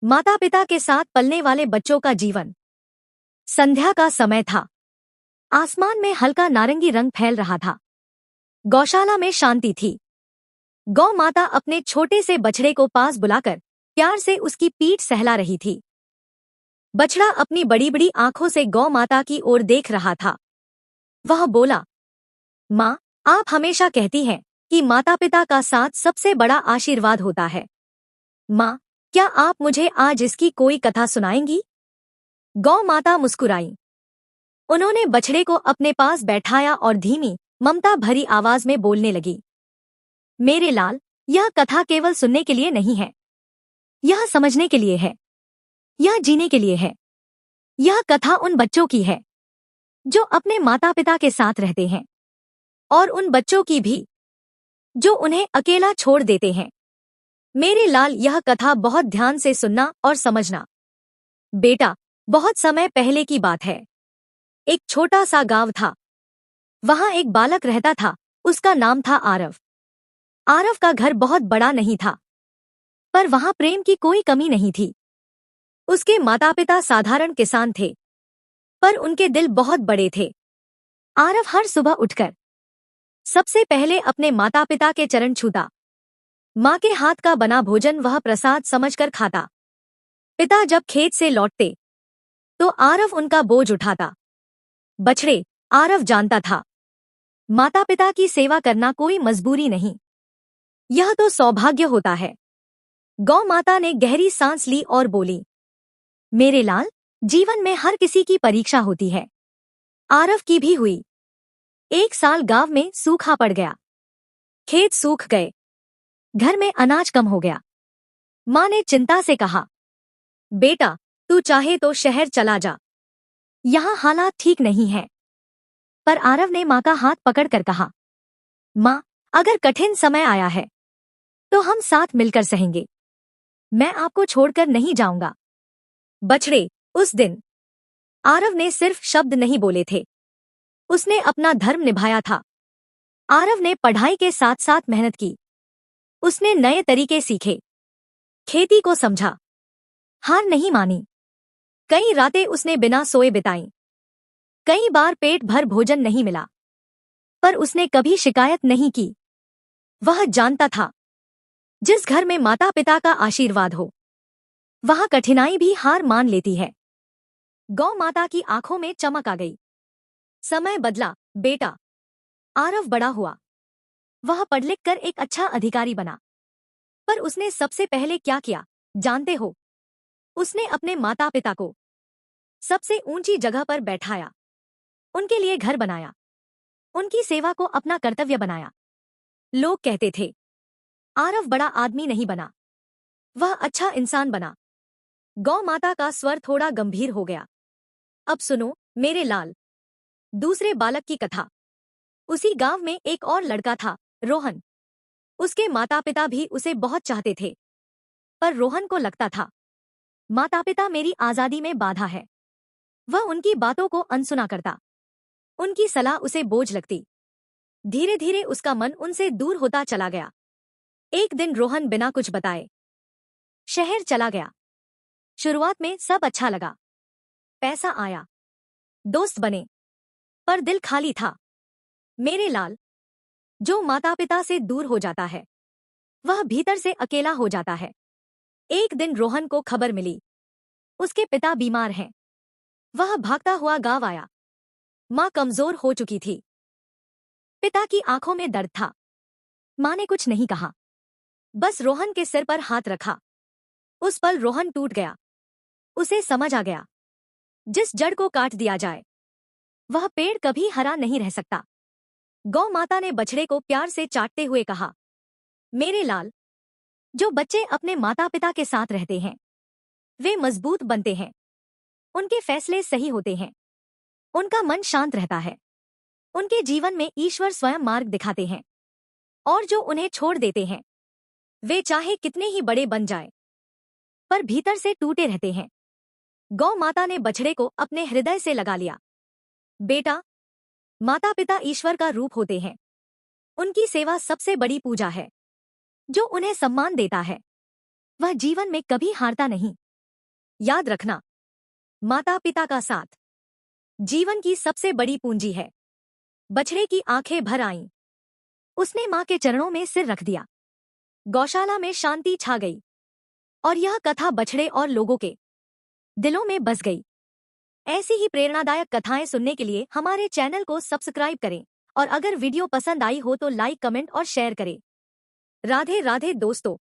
माता पिता के साथ पलने वाले बच्चों का जीवन। संध्या का समय था। आसमान में हल्का नारंगी रंग फैल रहा था। गौशाला में शांति थी। गौ माता अपने छोटे से बछड़े को पास बुलाकर प्यार से उसकी पीठ सहला रही थी। बछड़ा अपनी बड़ी बड़ी आंखों से गौ माता की ओर देख रहा था। वह बोला, माँ, आप हमेशा कहती हैं कि माता पिता का साथ सबसे बड़ा आशीर्वाद होता है। माँ, क्या आप मुझे आज इसकी कोई कथा सुनाएंगी? गौ माता मुस्कुराई। उन्होंने बछड़े को अपने पास बैठाया और धीमी, ममता भरी आवाज में बोलने लगी, मेरे लाल, यह कथा केवल सुनने के लिए नहीं है। यह समझने के लिए है। यह जीने के लिए है। यह कथा उन बच्चों की है जो अपने माता पिता के साथ रहते हैं, और उन बच्चों की भी जो उन्हें अकेला छोड़ देते हैं। मेरे लाल, यह कथा बहुत ध्यान से सुनना और समझना। बेटा, बहुत समय पहले की बात है। एक छोटा सा गांव था। वहां एक बालक रहता था। उसका नाम था आरव। आरव का घर बहुत बड़ा नहीं था, पर वहां प्रेम की कोई कमी नहीं थी। उसके माता पिता साधारण किसान थे, पर उनके दिल बहुत बड़े थे। आरव हर सुबह उठकर सबसे पहले अपने माता पिता के चरण छूता। माँ के हाथ का बना भोजन वह प्रसाद समझकर खाता। पिता जब खेत से लौटते तो आरव उनका बोझ उठाता। बछड़े, आरव जानता था, माता पिता की सेवा करना कोई मजबूरी नहीं, यह तो सौभाग्य होता है। गौ माता ने गहरी सांस ली और बोली, मेरे लाल, जीवन में हर किसी की परीक्षा होती है। आरव की भी हुई। एक साल गांव में सूखा पड़ गया। खेत सूख गए। घर में अनाज कम हो गया। माँ ने चिंता से कहा, बेटा, तू चाहे तो शहर चला जा, यहाँ हालात ठीक नहीं है। पर आरव ने माँ का हाथ पकड़कर कहा, माँ, अगर कठिन समय आया है तो हम साथ मिलकर सहेंगे। मैं आपको छोड़कर नहीं जाऊंगा। बछड़े, उस दिन आरव ने सिर्फ शब्द नहीं बोले थे, उसने अपना धर्म निभाया था। आरव ने पढ़ाई के साथ साथ मेहनत की। उसने नए तरीके सीखे, खेती को समझा, हार नहीं मानी। कई रातें उसने बिना सोए बिताई। कई बार पेट भर भोजन नहीं मिला, पर उसने कभी शिकायत नहीं की। वह जानता था, जिस घर में माता पिता का आशीर्वाद हो, वहां कठिनाई भी हार मान लेती है। गौ माता की आंखों में चमक आ गई। समय बदला, बेटा। आरव बड़ा हुआ। वह पढ़ लिख कर एक अच्छा अधिकारी बना। पर उसने सबसे पहले क्या किया, जानते हो? उसने अपने माता पिता को सबसे ऊंची जगह पर बैठाया, उनके लिए घर बनाया, उनकी सेवा को अपना कर्तव्य बनाया। लोग कहते थे, आरव बड़ा आदमी नहीं बना, वह अच्छा इंसान बना। गौ माता का स्वर थोड़ा गंभीर हो गया। अब सुनो मेरे लाल, दूसरे बालक की कथा। उसी गांव में एक और लड़का था, रोहन। उसके माता पिता भी उसे बहुत चाहते थे, पर रोहन को लगता था, माता पिता मेरी आजादी में बाधा है। वह उनकी बातों को अनसुना करता। उनकी सलाह उसे बोझ लगती। धीरे धीरे उसका मन उनसे दूर होता चला गया। एक दिन रोहन बिना कुछ बताए शहर चला गया। शुरुआत में सब अच्छा लगा। पैसा आया, दोस्त बने, पर दिल खाली था। मेरे लाल, जो माता पिता से दूर हो जाता है, वह भीतर से अकेला हो जाता है। एक दिन रोहन को खबर मिली, उसके पिता बीमार हैं। वह भागता हुआ गांव आया। मां कमजोर हो चुकी थी। पिता की आंखों में दर्द था। मां ने कुछ नहीं कहा, बस रोहन के सिर पर हाथ रखा। उस पल रोहन टूट गया। उसे समझ आ गया, जिस जड़ को काट दिया जाए, वह पेड़ कभी हरा नहीं रह सकता। गौ माता ने बछड़े को प्यार से चाटते हुए कहा, मेरे लाल, जो बच्चे अपने माता पिता के साथ रहते हैं, वे मजबूत बनते हैं। उनके फैसले सही होते हैं। उनका मन शांत रहता है। उनके जीवन में ईश्वर स्वयं मार्ग दिखाते हैं। और जो उन्हें छोड़ देते हैं, वे चाहे कितने ही बड़े बन जाए, पर भीतर से टूटे रहते हैं। गौ माता ने बछड़े को अपने हृदय से लगा लिया। बेटा, माता पिता ईश्वर का रूप होते हैं। उनकी सेवा सबसे बड़ी पूजा है। जो उन्हें सम्मान देता है, वह जीवन में कभी हारता नहीं। याद रखना, माता पिता का साथ जीवन की सबसे बड़ी पूंजी है। बछड़े की आंखें भर आईं। उसने मां के चरणों में सिर रख दिया। गौशाला में शांति छा गई और यह कथा बछड़े और लोगों के दिलों में बस गई। ऐसी ही प्रेरणादायक कथाएं सुनने के लिए हमारे चैनल को सब्सक्राइब करें और अगर वीडियो पसंद आई हो तो लाइक, कमेंट और शेयर करें। राधे राधे दोस्तों।